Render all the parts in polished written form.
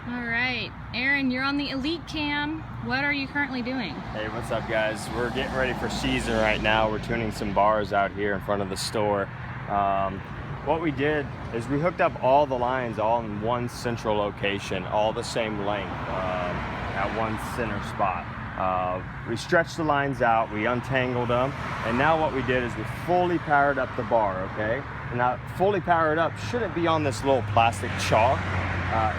All right, Aaron, you're on the Elite Cam. What are you currently doing? Hey, what's up, guys? We're getting ready for season right now. We're tuning some bars out here in front of the store. What we did is we hooked up all the lines all in one central location, all the same length at one center spot. We stretched the lines out, we untangled them, and now what we did is we fully powered up the bar, okay? And now fully powered up shouldn't be on this little plastic chalk.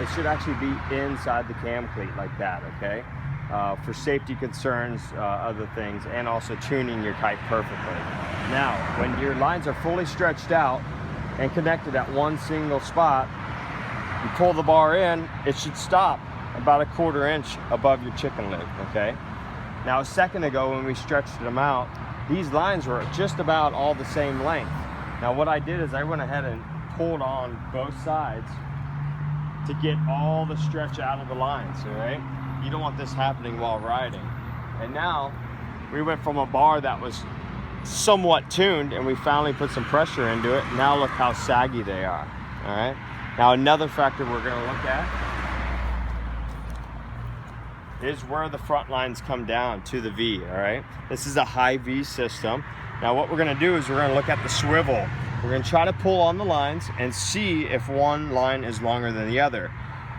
It should actually be inside the cam cleat like that, okay? For safety concerns, other things, and also tuning your kite perfectly. Now, when your lines are fully stretched out and connected at one single spot, you pull the bar in, it should stop about 1/4 inch above your chicken leg, okay? Now, a second ago when we stretched them out, these lines were just about all the same length. Now, what I did is I went ahead and pulled on both sides to get all the stretch out of the lines, all right? You don't want this happening while riding. And now we went from a bar that was somewhat tuned and we finally put some pressure into it. Now look how saggy they are, all right? Now another factor we're gonna look at is where the front lines come down to the V, all right? This is a high V system. Now what we're gonna do is we're gonna look at the swivel. We're gonna try to pull on the lines and see if one line is longer than the other.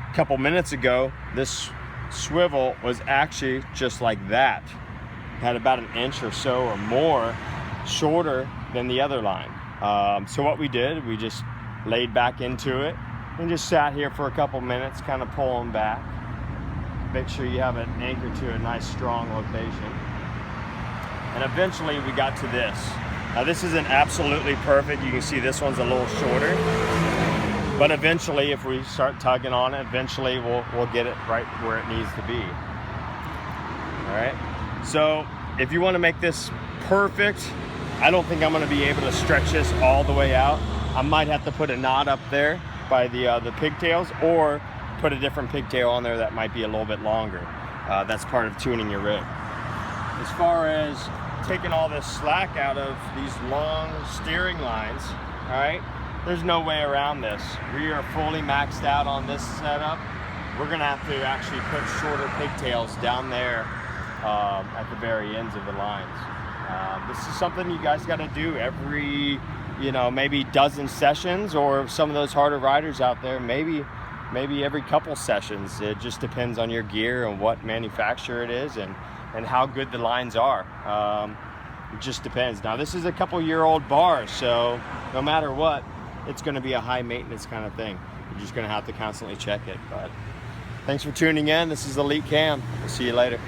A couple minutes ago, this swivel was actually just like that. Had about 1 inch or so or more shorter than the other line. So what we did, we just laid back into it and just sat here for a couple minutes, kind of pulling back. Make sure you have it anchored to a nice strong location. And eventually we got to this. Now this isn't absolutely perfect. You can see this one's a little shorter. But eventually, if we start tugging on it, eventually we'll get it right where it needs to be. All right. So if you want to make this perfect, I don't think I'm going to be able to stretch this all the way out. I might have to put a knot up there by the pigtails, or put a different pigtail on there that might be a little bit longer. That's part of tuning your rig. As far as taking all this slack out of these long steering lines, all right, there's no way around this. We are fully maxed out on this setup. We're gonna have to actually put shorter pigtails down there at the very ends of the lines. This is something you guys gotta do every, maybe dozen sessions, or some of those harder riders out there, maybe every couple sessions. It just depends on your gear and what manufacturer it is and how good the lines are. It just depends. Now this is a couple-year-old bar, so no matter what, it's going to be a high maintenance kind of thing. You're just going to have to constantly check it. But thanks for tuning in. This is Elite Cam. We'll see you later.